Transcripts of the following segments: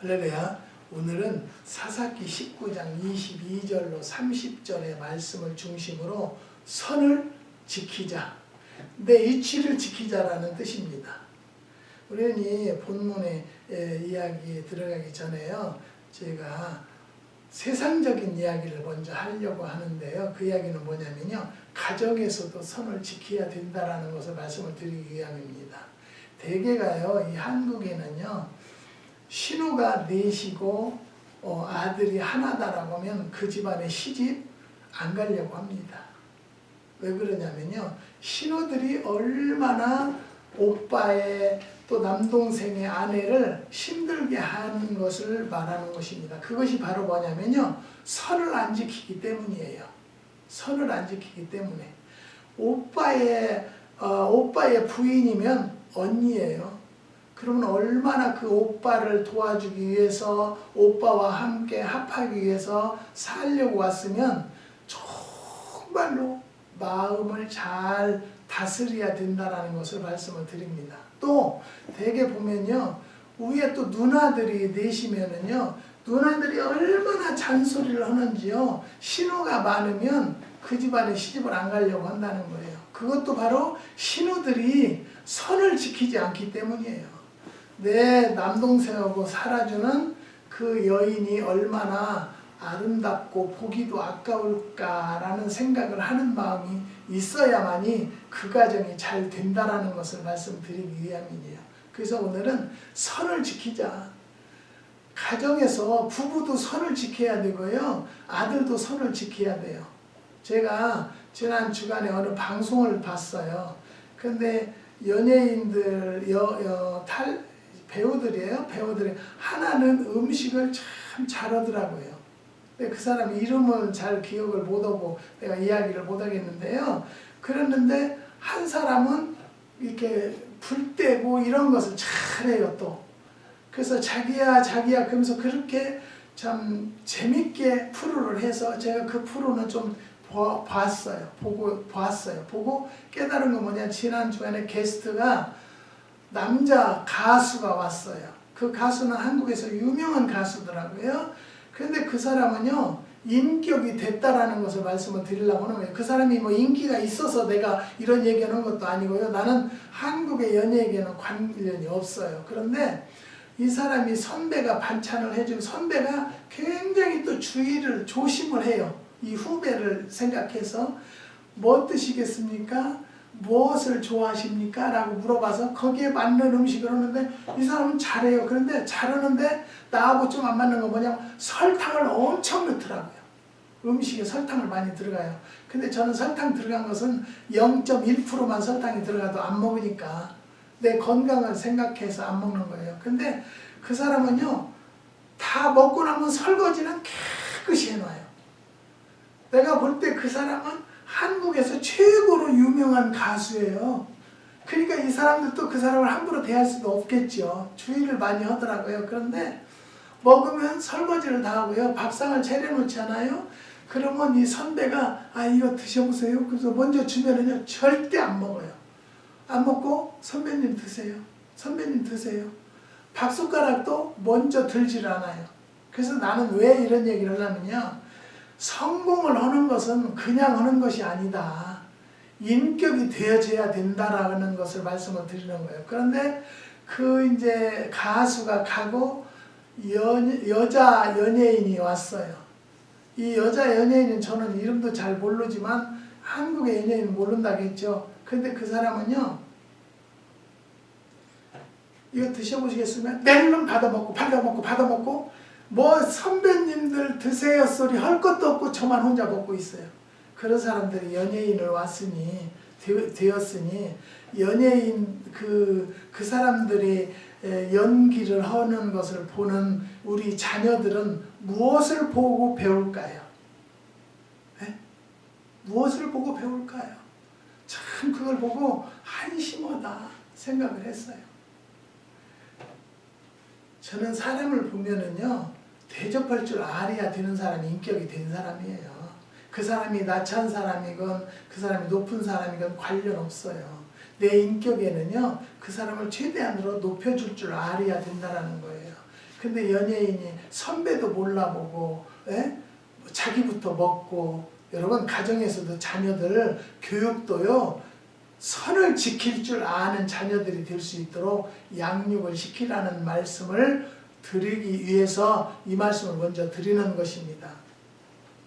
할렐루야. 오늘은 사사기 19장 22절로 30절의 말씀을 중심으로 선을 지키자, 내 이치를 지키자라는 뜻입니다. 우리는 이 본문의 이야기에 들어가기 전에요, 제가 세상적인 이야기를 먼저 하려고 하는데요. 그 이야기는 뭐냐면요, 가정에서도 선을 지켜야 된다라는 것을 말씀을 드리기 위함입니다. 대개가요, 이 한국에는요, 신우가 넷이고 아들이 하나다라고 하면 그 집안에 시집 안 가려고 합니다. 왜 그러냐면요, 신우들이 얼마나 오빠의 또 남동생의 아내를 힘들게 하는 것을 말하는 것입니다. 그것이 바로 뭐냐면요, 선을 안 지키기 때문이에요. 선을 안 지키기 때문에. 오빠의 부인이면 언니예요. 그러면 얼마나 그 오빠를 도와주기 위해서, 오빠와 함께 합하기 위해서 살려고 왔으면 정말로 마음을 잘 다스려야 된다는 것을 말씀을 드립니다. 또 대개 보면요, 위에 또 누나들이 내시면은요, 누나들이 얼마나 잔소리를 하는지요, 신우가 많으면 그 집안에 시집을 안 가려고 한다는 거예요. 그것도 바로 신우들이 선을 지키지 않기 때문이에요. 내 남동생하고 살아주는 그 여인이 얼마나 아름답고 보기도 아까울까라는 생각을 하는 마음이 있어야만이 그 가정이 잘 된다라는 것을 말씀드리기 위함이에요. 그래서 오늘은 선을 지키자. 가정에서 부부도 선을 지켜야 되고요, 아들도 선을 지켜야 돼요. 제가 지난 주간에 어느 방송을 봤어요. 근데 연예인들, 배우들이에요. 배우들이 하나는 음식을 참 잘하더라고요. 근데 그 사람 이름은 잘 기억을 못하고 내가 이야기를 못하겠는데요. 그랬는데 한 사람은 이렇게 불 떼고 이런 것을 잘해요 또. 그래서 자기야 그러면서 그렇게 참 재밌게 프로를 해서 제가 그 프로는 좀 봤어요. 보고 깨달은 건 뭐냐, 지난 주간에 게스트가 남자 가수가 왔어요. 그 가수는 한국에서 유명한 가수더라고요. 그런데 그 사람은요, 인격이 됐다라는 것을 말씀을 드리려고 하는 거예요. 그 사람이 뭐 인기가 있어서 내가 이런 얘기하는 것도 아니고요. 나는 한국의 연예계에는 관련이 없어요. 그런데 이 사람이 선배가 반찬을 해주고, 선배가 굉장히 또 주의를 조심을 해요. 이 후배를 생각해서 뭐 드시겠습니까? 무엇을 좋아하십니까? 라고 물어봐서 거기에 맞는 음식을 하는데 이 사람은 잘해요. 그런데 잘하는데 나하고 좀 안 맞는 건 뭐냐면 설탕을 엄청 넣더라고요. 음식에 설탕을 많이 들어가요. 근데 저는 설탕 들어간 것은 0.1%만 설탕이 들어가도 안 먹으니까 내 건강을 생각해서 안 먹는 거예요. 근데 그 사람은요, 다 먹고 나면 설거지는 깨끗이 해놔요. 내가 볼 때 그 사람은 한국에서 최고로 유명한 가수예요. 그러니까 이 사람들도 그 사람을 함부로 대할 수도 없겠죠. 주의를 많이 하더라고요. 그런데 먹으면 설거지를 다 하고요, 밥상을 차려놓잖아요. 그러면 이 선배가 이거 드셔보세요. 그래서 먼저 주면은요, 절대 안 먹어요. 안 먹고 선배님 드세요. 선배님 드세요. 밥 숟가락도 먼저 들지를 않아요. 그래서 나는 왜 이런 얘기를 하냐면요, 성공을 하는 것은 그냥 하는 것이 아니다. 인격이 되어져야 된다라는 것을 말씀을 드리는 거예요. 그런데 그 이제 가수가 가고 여자 연예인이 왔어요. 이 여자 연예인은 저는 이름도 잘 모르지만 한국의 연예인은 모른다겠죠. 근데 그 사람은요, 이거 드셔보시겠으면 멜론 받아먹고 뭐 선배님들 드세요 소리 할 것도 없고 저만 혼자 먹고 있어요. 그런 사람들이 연예인을 되었으니 연예인 그 사람들이 연기를 하는 것을 보는 우리 자녀들은 무엇을 보고 배울까요? 네? 무엇을 보고 배울까요? 참 그걸 보고 한심하다 생각을 했어요. 저는 사람을 보면은요, 대접할 줄 알아야 되는 사람이 인격이 된 사람이에요. 그 사람이 낮은 사람이건 그 사람이 높은 사람이건 관련 없어요. 내 인격에는요, 그 사람을 최대한으로 높여줄 줄 알아야 된다는 거예요. 근데 연예인이 선배도 몰라보고 자기부터 먹고, 여러분 가정에서도 자녀들 교육도요 선을 지킬 줄 아는 자녀들이 될 수 있도록 양육을 시키라는 말씀을 드리기 위해서 이 말씀을 먼저 드리는 것입니다.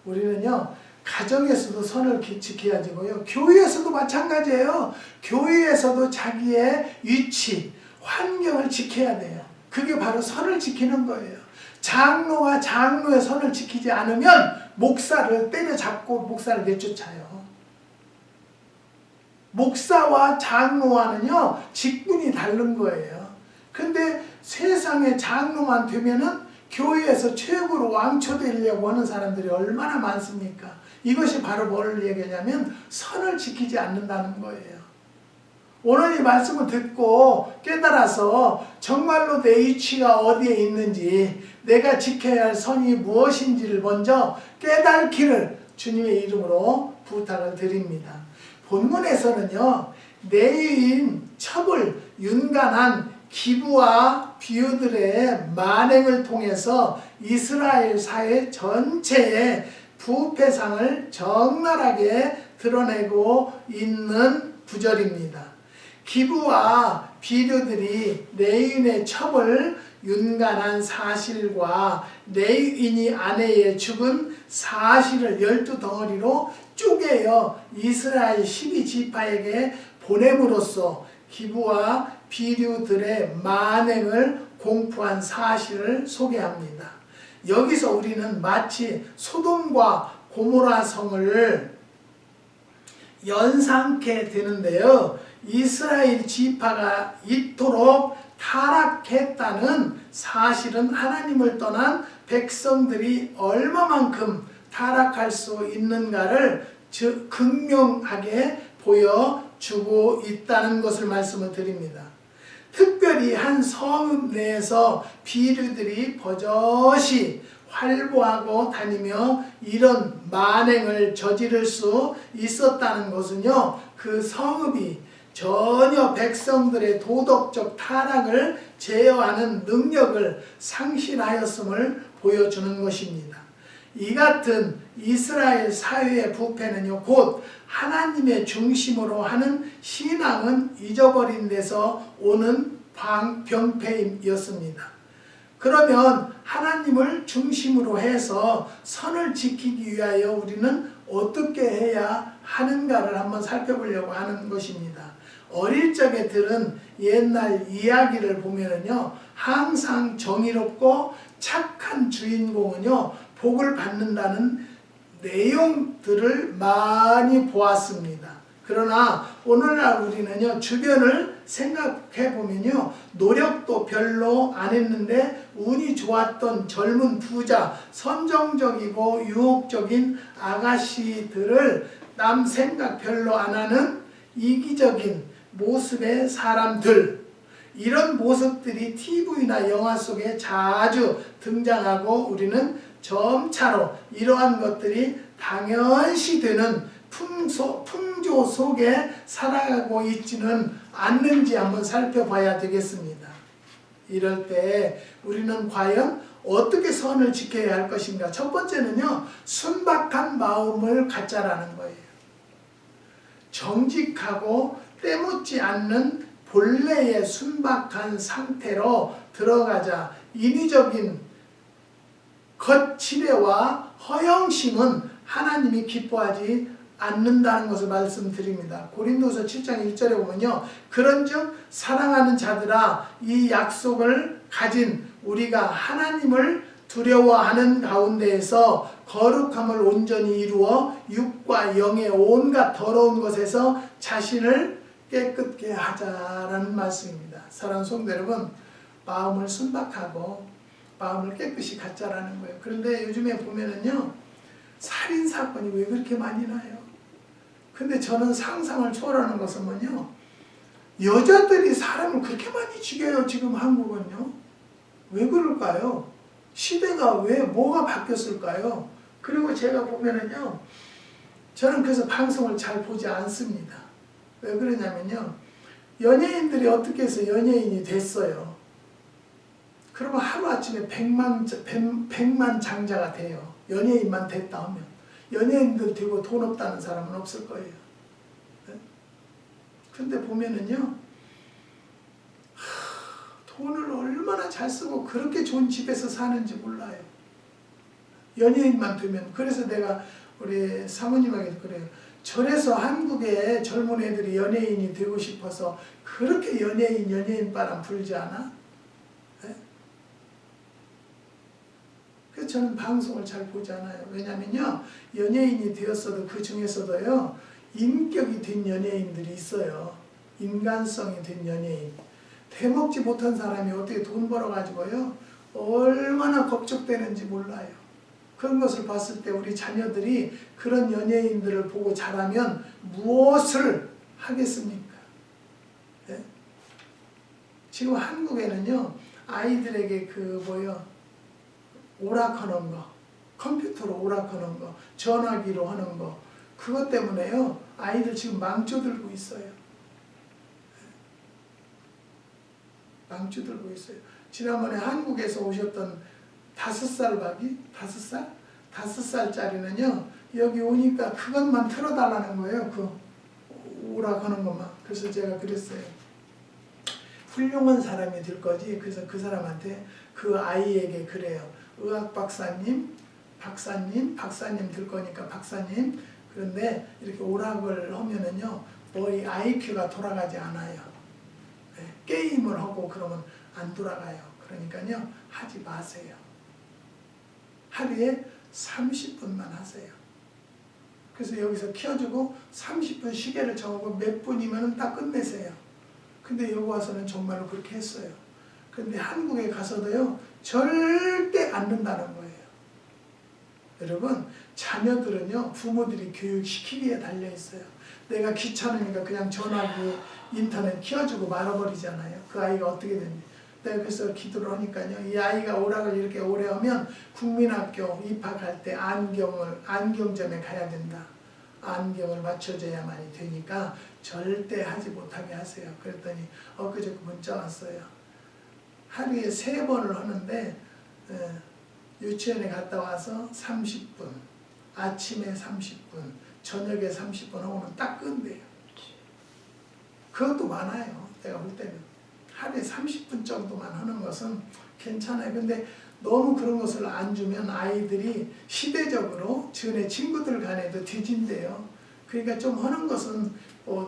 우리는요 가정에서도 선을 지켜야 되고요, 교회에서도 마찬가지예요. 교회에서도 자기의 위치, 환경을 지켜야 돼요. 그게 바로 선을 지키는 거예요. 장로가 장로의 선을 지키지 않으면 목사를 때려잡고 목사를 내쫓아요. 목사와 장로와는요 직분이 다른 거예요. 근데 세상에 장로만 되면은 교회에서 최고로 왕초되려고 하는 사람들이 얼마나 많습니까? 이것이 바로 뭘 얘기하냐면 선을 지키지 않는다는 거예요. 오늘 이 말씀을 듣고 깨달아서 정말로 내 위치가 어디에 있는지, 내가 지켜야 할 선이 무엇인지를 먼저 깨닫기를 주님의 이름으로 부탁을 드립니다. 본문에서는요 내인 첩을 윤관한 기브와 비유들의 만행을 통해서 이스라엘 사회 전체의 부패상을 적나라하게 드러내고 있는 구절입니다. 기브와 비유들이 내인의 첩을 윤관한 사실과 내인이 아내의 죽은 사실을 12덩어리로 쪼개어 이스라엘 12지파에게 보냄으로써 기브와 비류들의 만행을 공포한 사실을 소개합니다. 여기서 우리는 마치 소돔과 고모라 성을 연상케 되는데요. 이스라엘 지파가 이토록 타락했다는 사실은 하나님을 떠난 백성들이 얼마만큼 타락할 수 있는가를 극명하게 보여주고 있다는 것을 말씀을 드립니다. 특별히 한 성읍 내에서 비류들이 버젓이 활보하고 다니며 이런 만행을 저지를 수 있었다는 것은요, 그 성읍이 전혀 백성들의 도덕적 타락을 제어하는 능력을 상실하였음을 보여주는 것입니다. 이 같은 이스라엘 사회의 부패는요, 곧 하나님의 중심으로 하는 신앙은 잊어버린 데서 오는 병폐임이었습니다. 그러면 하나님을 중심으로 해서 선을 지키기 위하여 우리는 어떻게 해야 하는가를 한번 살펴보려고 하는 것입니다. 어릴 적에 들은 옛날 이야기를 보면은요, 항상 정의롭고 착한 주인공은요, 복을 받는다는 내용들을 많이 보았습니다. 그러나 오늘날 우리는요, 주변을 생각해 보면요, 노력도 별로 안 했는데 운이 좋았던 젊은 부자, 선정적이고 유혹적인 아가씨들을 남 생각 별로 안 하는 이기적인 모습의 사람들, 이런 모습들이 TV나 영화 속에 자주 등장하고 우리는 점차로 이러한 것들이 당연시 되는 풍조 속에 살아가고 있지는 않는지 한번 살펴봐야 되겠습니다. 이럴 때 우리는 과연 어떻게 선을 지켜야 할 것인가? 첫 번째는요, 순박한 마음을 갖자라는 거예요. 정직하고 때묻지 않는 본래의 순박한 상태로 들어가자. 인위적인 겉치레와 허영심은 하나님이 기뻐하지 않는다는 것을 말씀드립니다. 고린도서 7장 1절에 보면요, 그런즉 사랑하는 자들아, 이 약속을 가진 우리가 하나님을 두려워하는 가운데에서 거룩함을 온전히 이루어 육과 영의 온갖 더러운 것에서 자신을 깨끗게 하자라는 말씀입니다. 사랑하는 성도 여러분, 마음을 순박하고 마음을 깨끗이 갖자라는 거예요. 그런데 요즘에 보면은요, 살인사건이 왜 그렇게 많이 나요? 근데 저는 상상을 초월하는 것은 뭐냐, 여자들이 사람을 그렇게 많이 죽여요. 지금 한국은요. 왜 그럴까요? 시대가 왜 뭐가 바뀌었을까요? 그리고 제가 보면은요, 저는 그래서 방송을 잘 보지 않습니다. 왜 그러냐면요, 연예인들이 어떻게 해서 연예인이 됐어요. 그러면 하루아침에 100만 장자가 돼요. 연예인만 됐다 하면. 연예인들 되고 돈 없다는 사람은 없을 거예요. 근데 보면은요, 돈을 얼마나 잘 쓰고 그렇게 좋은 집에서 사는지 몰라요. 연예인만 되면. 그래서 내가 우리 사모님에게 그래요. 저래서 한국의 젊은 애들이 연예인이 되고 싶어서 그렇게 연예인 바람 불지 않아? 네? 그래서 저는 방송을 잘 보지 않아요. 왜냐면요, 연예인이 되었어도 그 중에서도요, 인격이 된 연예인들이 있어요. 인간성이 된 연예인. 대먹지 못한 사람이 어떻게 돈 벌어가지고요, 얼마나 겁적대는지 몰라요. 그런 것을 봤을 때 우리 자녀들이 그런 연예인들을 보고 자라면 무엇을 하겠습니까? 네? 지금 한국에는요, 아이들에게 오락하는 거, 컴퓨터로 오락하는 거, 전화기로 하는 거, 그것 때문에요, 아이들 지금 망쳐들고 있어요. 망쳐들고 있어요. 지난번에 한국에서 오셨던 5살 박이? 5살? 5살짜리는요, 여기 오니까 그것만 틀어달라는 거예요. 그 오락하는 것만. 그래서 제가 그랬어요. 훌륭한 사람이 될 거지. 그래서 그 사람한테, 그 아이에게 그래요. 의학 박사님 될 거니까 박사님. 그런데 이렇게 오락을 하면은요, 머리 IQ가 돌아가지 않아요. 네, 게임을 하고 그러면 안 돌아가요. 그러니까요, 하지 마세요. 하루에 30분만 하세요. 그래서 여기서 키워주고 30분 시계를 정하고 몇 분이면 딱 끝내세요. 근데 여기 와서는 정말로 그렇게 했어요. 그런데 한국에 가서도요, 절대 안 된다는 거예요. 여러분, 자녀들은요, 부모들이 교육시키기에 달려있어요. 내가 귀찮으니까 그냥 전화기, 인터넷 키워주고 말아버리잖아요. 그 아이가 어떻게 되는지. 내가 그래서 기도를 하니까요, 이 아이가 오락을 이렇게 오래 하면 국민학교 입학할 때 안경점에 가야 된다. 안경을 맞춰줘야만이 되니까 절대 하지 못하게 하세요. 그랬더니 엊그저께 문자 왔어요. 하루에 3번을 하는데 유치원에 갔다 와서 30분, 아침에 30분, 저녁에 30분 하고는 딱 끝내요. 그것도 많아요. 내가 볼 때는. 하루에 30분 정도만 하는 것은 괜찮아요. 근데 너무 그런 것을 안 주면 아이들이 시대적으로 전에 친구들 간에도 뒤진대요. 그러니까 좀 하는 것은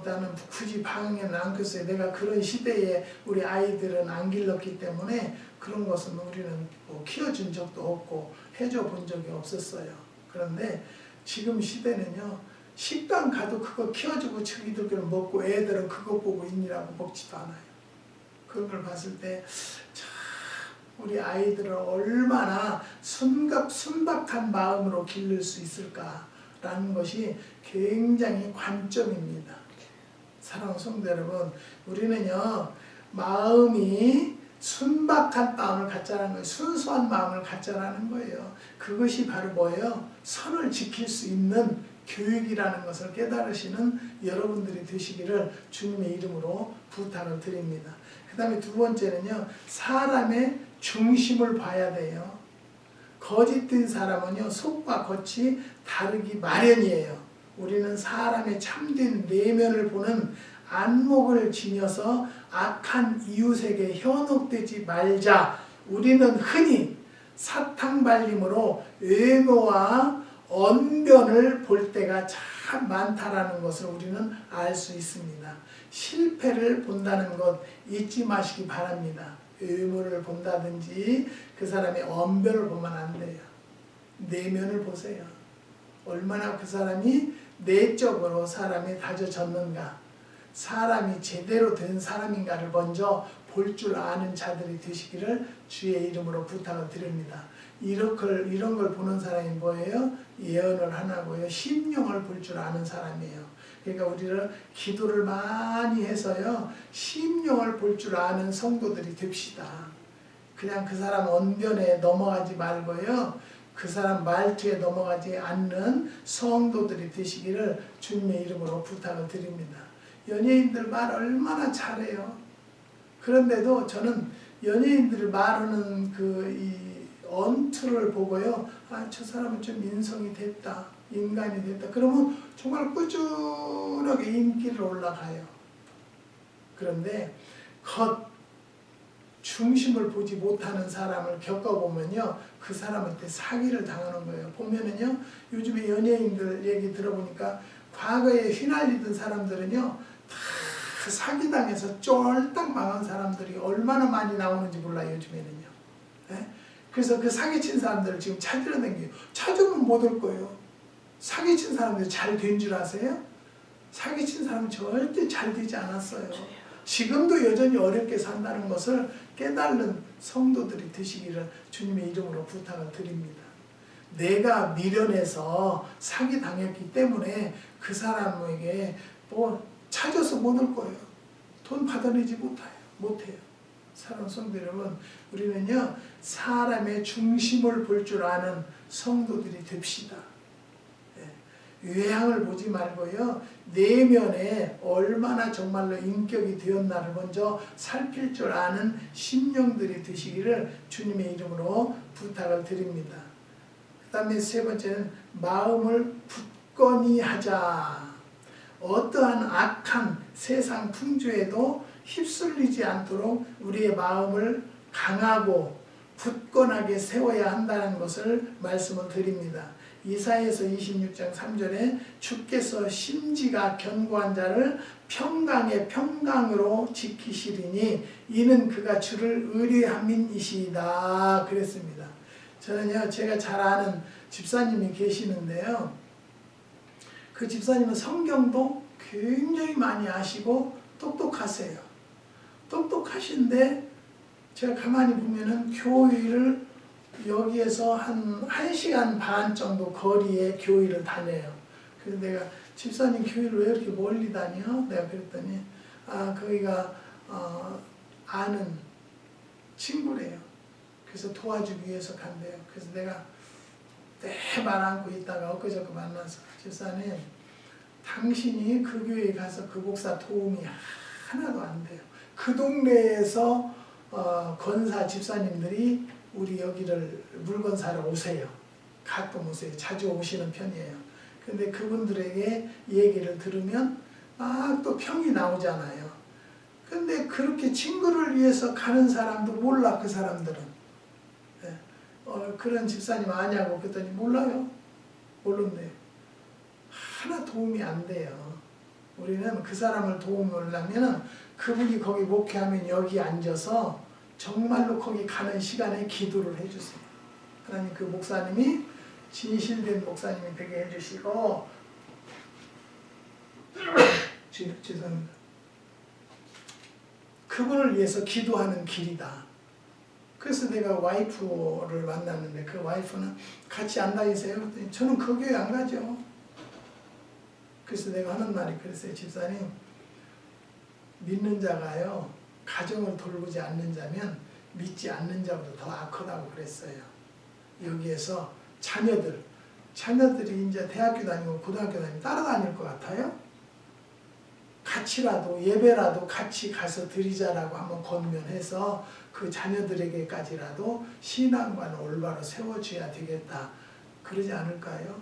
나는 굳이 방해는 않겠어요. 내가 그런 시대에 우리 아이들은 안 길렀기 때문에 그런 것은 우리는 키워준 적도 없고 해줘 본 적이 없었어요. 그런데 지금 시대는요, 식당 가도 그거 키워주고 저기들끼리 먹고 애들은 그거 보고 있느라고 먹지도 않아요. 그런 걸 봤을 때 참 우리 아이들을 얼마나 순박한 마음으로 기를 수 있을까라는 것이 굉장히 관점입니다. 사랑하는 성도 여러분, 우리는요, 마음이 순박한 마음을 갖자라는 거예요. 순수한 마음을 갖자라는 거예요. 그것이 바로 뭐예요? 선을 지킬 수 있는 교육이라는 것을 깨달으시는 여러분들이 되시기를 주님의 이름으로 부탁을 드립니다. 그 다음에 2번째는요, 사람의 중심을 봐야 돼요. 거짓된 사람은요, 속과 겉이 다르기 마련이에요. 우리는 사람의 참된 내면을 보는 안목을 지녀서 악한 이웃에게 현혹되지 말자. 우리는 흔히 사탕발림으로 외모와 언변을 볼 때가 참 많다라는 것을 우리는 알 수 있습니다. 실패를 본다는 것 잊지 마시기 바랍니다. 외모를 본다든지 그 사람의 언변을 보면 안 돼요. 내면을 보세요. 얼마나 그 사람이 내적으로 사람이 다져졌는가, 사람이 제대로 된 사람인가를 먼저 볼 줄 아는 자들이 되시기를 주의 이름으로 부탁을 드립니다. 이런 걸 보는 사람이 뭐예요? 예언을 하나고요, 심령을 볼 줄 아는 사람이에요. 그러니까 우리를 기도를 많이 해서요, 심령을 볼 줄 아는 성도들이 됩시다. 그냥 그 사람 언변에 넘어가지 말고요, 그 사람 말투에 넘어가지 않는 성도들이 되시기를 주님의 이름으로 부탁을 드립니다. 연예인들 말 얼마나 잘해요. 그런데도 저는 연예인들이 말하는 이 언투를 보고요, 아, 저 사람은 좀 인성이 됐다, 인간이 됐다. 그러면 정말 꾸준하게 인기를 올라가요. 그런데 겉 중심을 보지 못하는 사람을 겪어보면요, 그 사람한테 사기를 당하는 거예요. 보면은요, 요즘에 연예인들 얘기 들어보니까 과거에 휘날리던 사람들은요, 다 사기당해서 쫄딱 망한 사람들이 얼마나 많이 나오는지 몰라요, 요즘에는요. 네? 그래서 그 사기친 사람들을 지금 찾으러 다녀요. 찾으면 못 올 거예요. 사기친 사람들이 잘 된 줄 아세요? 사기친 사람은 절대 잘 되지 않았어요. 지금도 여전히 어렵게 산다는 것을 깨달는 성도들이 되시기를 주님의 이름으로 부탁을 드립니다. 내가 미련해서 사기당했기 때문에 그 사람에게 뭐 찾아서 못 올 거예요. 돈 받아내지 못해요. 사랑하는 성도 여러분, 우리는요, 사람의 중심을 볼 줄 아는 성도들이 됩시다. 외향을 보지 말고요, 내면에 얼마나 정말로 인격이 되었나를 먼저 살필 줄 아는 심령들이 되시기를 주님의 이름으로 부탁을 드립니다. 그 다음에 세 번째는 마음을 굳건히 하자. 어떠한 악한 세상 풍조에도 휩쓸리지 않도록 우리의 마음을 강하고 굳건하게 세워야 한다는 것을 말씀을 드립니다. 이사야서 26장 3절에 주께서 심지가 견고한 자를 평강의 평강으로 지키시리니 이는 그가 주를 의뢰함이니이다 그랬습니다. 저는요, 제가 잘 아는 집사님이 계시는데요, 그 집사님은 성경도 굉장히 많이 아시고 똑똑하세요. 똑똑하신데 제가 가만히 보면은 교회를 여기에서 한 1시간 반 정도 거리에 교회를 다녀요. 그래서 내가 집사님 교회를 왜 이렇게 멀리 다녀? 내가 그랬더니 거기가 아는 친구래요. 그래서 도와주기 위해서 간대요. 그래서 내가 내 말 안고 있다가 엊그저께 만나서, 집사님 당신이 그 교회에 가서 그 목사 도움이 하나도 안 돼요. 그 동네에서 권사 집사님들이 우리 여기를 물건 사러 오세요. 가끔 오세요. 자주 오시는 편이에요. 근데 그분들에게 얘기를 들으면 막 또 평이 나오잖아요. 근데 그렇게 친구를 위해서 가는 사람도 몰라, 그 사람들은. 네. 그런 집사님 아냐고 그랬더니 몰라요. 모른대요. 하나 도움이 안 돼요. 우리는 그 사람을 도우려면 그분이 거기 목회하면 여기 앉아서 정말로 거기 가는 시간에 기도를 해주세요. 하나님 그 목사님이 진실된 목사님이 되게 해주시고, 죄송합니다. 그분을 위해서 기도하는 길이다. 그래서 내가 와이프를 만났는데 그 와이프는 같이 안 다니세요? 그랬더니 저는 그 교회 안 가죠. 그래서 내가 하는 말이 그랬어요. 집사님, 믿는 자가요, 가정을 돌보지 않는 자면 믿지 않는 자보다 더 악하다고 그랬어요. 여기에서 자녀들이 이제 대학교 다니고 고등학교 다니고 따라다닐 것 같아요? 같이라도 예배라도 같이 가서 드리자라고 한번 권면해서 그 자녀들에게까지라도 신앙관을 올바로 세워줘야 되겠다. 그러지 않을까요?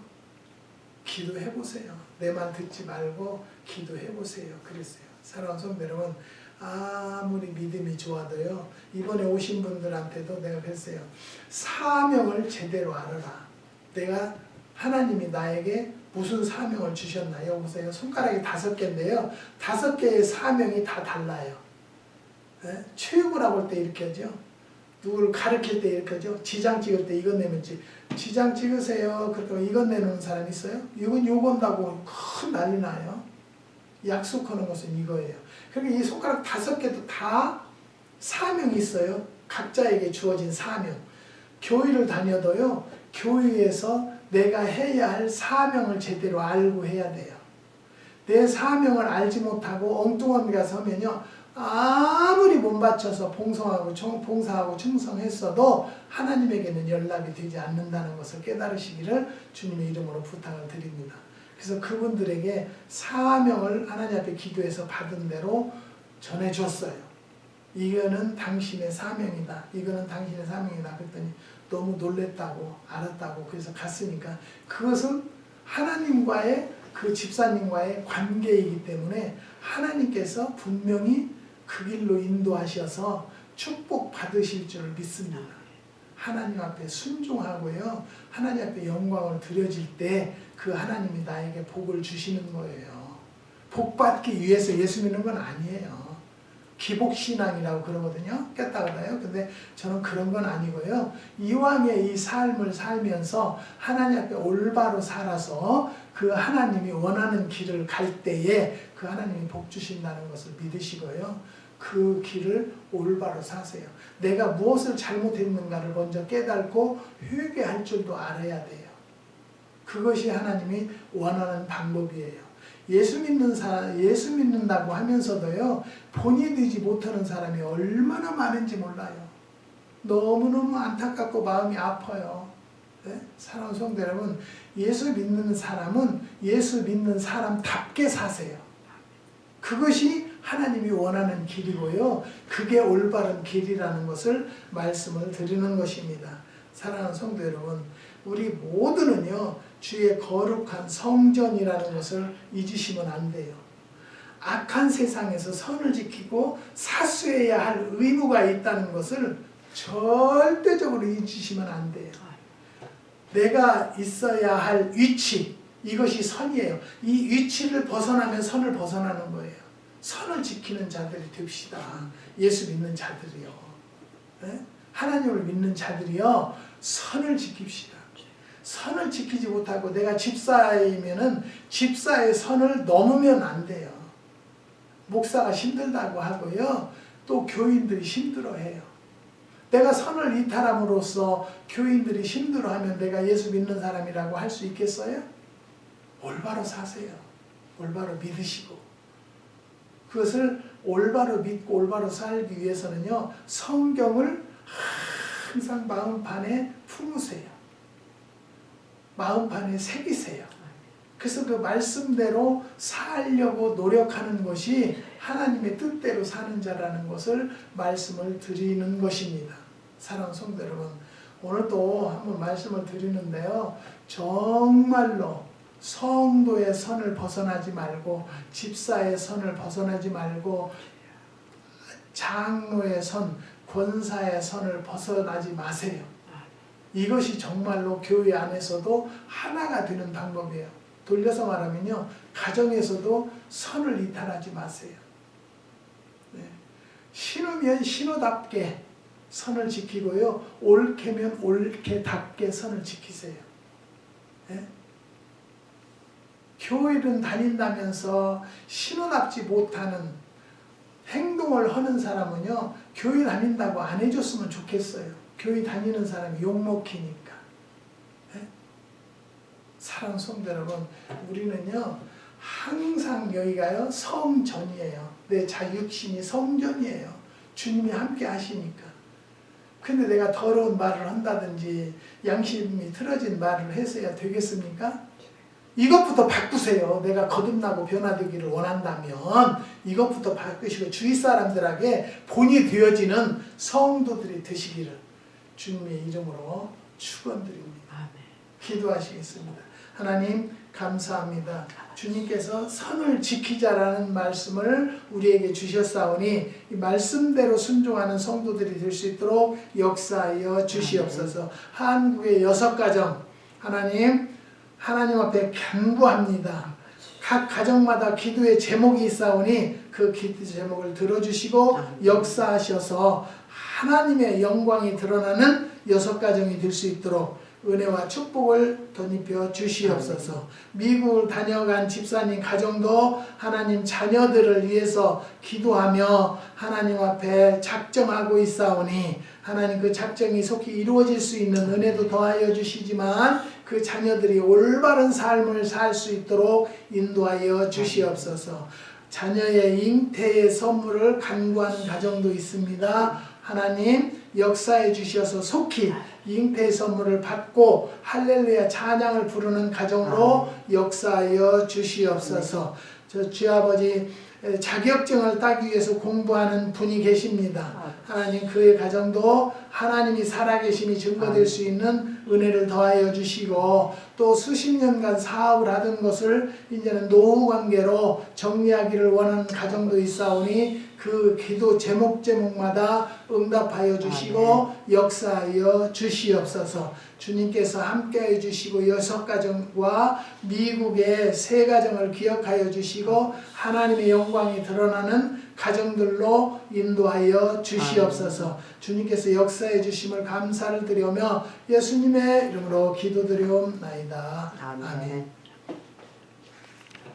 기도해보세요. 내 말 듣지 말고 기도해보세요. 그랬어요. 사랑하는 성도 여러분, 아무리 믿음이 좋아도요, 이번에 오신 분들한테도 내가 그랬어요. 사명을 제대로 알아라. 내가 하나님이 나에게 무슨 사명을 주셨나? 여기 보세요. 손가락이 5개인데요. 5개의 사명이 다 달라요. 네? 체육을 할 때 이렇게 하죠. 누구를 가르칠 때 이렇게 하죠. 지장 찍을 때 이건 내면 지장 찍으세요. 그렇게 이건 내놓은 사람 있어요? 이건 요건다고 큰 난리 나요. 약속하는 것은 이거예요. 그러니까 이 손가락 5개도 다 사명이 있어요. 각자에게 주어진 사명. 교회를 다녀도요, 교회에서 내가 해야 할 사명을 제대로 알고 해야 돼요. 내 사명을 알지 못하고 엉뚱한 데 가서 하면요, 아무리 몸 바쳐서 봉사하고 충성했어도 하나님에게는 연락이 되지 않는다는 것을 깨달으시기를 주님의 이름으로 부탁을 드립니다. 그래서 그분들에게 사명을 하나님 앞에 기도해서 받은 대로 전해줬어요. 이거는 당신의 사명이다. 이거는 당신의 사명이다. 그랬더니 너무 놀랬다고 알았다고 그래서 갔으니까 그것은 하나님과의 그 집사님과의 관계이기 때문에 하나님께서 분명히 그 길로 인도하셔서 축복 받으실 줄 믿습니다. 하나님 앞에 순종하고요. 하나님 앞에 영광을 드려질 때 그 하나님이 나에게 복을 주시는 거예요. 복 받기 위해서 예수 믿는 건 아니에요. 기복신앙이라고 그러거든요. 깼다 그래요. 근데 저는 그런 건 아니고요. 이왕의 이 삶을 살면서 하나님 앞에 올바로 살아서 그 하나님이 원하는 길을 갈 때에 그 하나님이 복 주신다는 것을 믿으시고요. 그 길을 올바로 사세요. 내가 무엇을 잘못했는가를 먼저 깨닫고 회개할 줄도 알아야 돼요. 그것이 하나님이 원하는 방법이에요. 예수 믿는다고 하면서도요, 본이 되지 못하는 사람이 얼마나 많은지 몰라요. 너무너무 안타깝고 마음이 아파요. 네? 사랑하는 성도 여러분, 예수 믿는 사람은 예수 믿는 사람답게 사세요. 그것이 하나님이 원하는 길이고요. 그게 올바른 길이라는 것을 말씀을 드리는 것입니다. 사랑하는 성도 여러분, 우리 모두는요, 주의 거룩한 성전이라는 것을 잊으시면 안 돼요. 악한 세상에서 선을 지키고 사수해야 할 의무가 있다는 것을 절대적으로 잊으시면 안 돼요. 내가 있어야 할 위치, 이것이 선이에요. 이 위치를 벗어나면 선을 벗어나는 거예요. 선을 지키는 자들이 됩시다. 예수 믿는 자들이요. 네? 하나님을 믿는 자들이요. 선을 지킵시다. 선을 지키지 못하고 내가 집사이면은 집사의 선을 넘으면 안 돼요. 목사가 힘들다고 하고요. 또 교인들이 힘들어해요. 내가 선을 이탈함으로써 교인들이 힘들어하면 내가 예수 믿는 사람이라고 할 수 있겠어요? 올바로 사세요. 올바로 믿으시고. 그것을 올바로 믿고 올바로 살기 위해서는요. 성경을 항상 마음판에 품으세요. 마음판에 새기세요. 그래서 그 말씀대로 살려고 노력하는 것이 하나님의 뜻대로 사는 자라는 것을 말씀을 드리는 것입니다. 사랑하는 성도 여러분, 오늘도 한번 말씀을 드리는데요. 정말로 성도의 선을 벗어나지 말고 집사의 선을 벗어나지 말고 장로의 선, 권사의 선을 벗어나지 마세요. 이것이 정말로 교회 안에서도 하나가 되는 방법이에요. 돌려서 말하면요. 가정에서도 선을 이탈하지 마세요. 네. 신우면 신우답게 선을 지키고요. 옳게면 옳게답게 선을 지키세요. 네. 교회는 다닌다면서 신우답지 못하는 행동을 하는 사람은요. 교회 다닌다고 안 해줬으면 좋겠어요. 교회 다니는 사람이 욕먹히니까. 네? 사랑하는 성도 여러분, 우리는요 항상 여기가요 성전이에요. 내 자육신이 성전이에요. 주님이 함께 하시니까. 근데 내가 더러운 말을 한다든지 양심이 틀어진 말을 해서야 되겠습니까? 이것부터 바꾸세요. 내가 거듭나고 변화되기를 원한다면 이것부터 바꾸시고 주위 사람들에게 본이 되어지는 성도들이 되시기를 주님의 이름으로 축원드립니다. 아멘. 기도하시겠습니다. 하나님 감사합니다. 주님께서 선을 지키자라는 말씀을 우리에게 주셨사오니 이 말씀대로 순종하는 성도들이 될 수 있도록 역사하여 주시옵소서. 한국의 6가정 하나님 앞에 간구합니다. 각 가정마다 기도의 제목이 있사오니 그 기도 제목을 들어주시고 역사하셔서 하나님의 영광이 드러나는 6가정이 될 수 있도록 은혜와 축복을 덧입혀 주시옵소서. 미국을 다녀간 집사님 가정도 하나님 자녀들을 위해서 기도하며 하나님 앞에 작정하고 있사오니 하나님 그 작정이 속히 이루어질 수 있는 은혜도 더하여 주시지만 그 자녀들이 올바른 삶을 살 수 있도록 인도하여 주시옵소서. 자녀의 잉태의 선물을 간구하는 가정도 있습니다. 하나님 역사해 주셔서 속히 잉태의 선물을 받고 할렐루야 찬양을 부르는 가정으로 역사하여 주시옵소서. 저 주아버지 자격증을 따기 위해서 공부하는 분이 계십니다. 하나님 그의 가정도 하나님이 살아계심이 증거될 수 있는 은혜를 더하여 주시고 또 수십 년간 사업을 하던 것을 이제는 노후 관계로 정리하기를 원하는 가정도 있사오니 그 기도 제목마다 응답하여 주시고 역사하여 주시옵소서. 주님께서 함께하여 주시고 6가정과 미국의 3가정을 기억하여 주시고 하나님의 영광이 드러나는 가정들로 인도하여 주시옵소서. 주님께서 역사해 주심을 감사를 드리며 예수님의 이름으로 기도드리옵나이다. 아멘.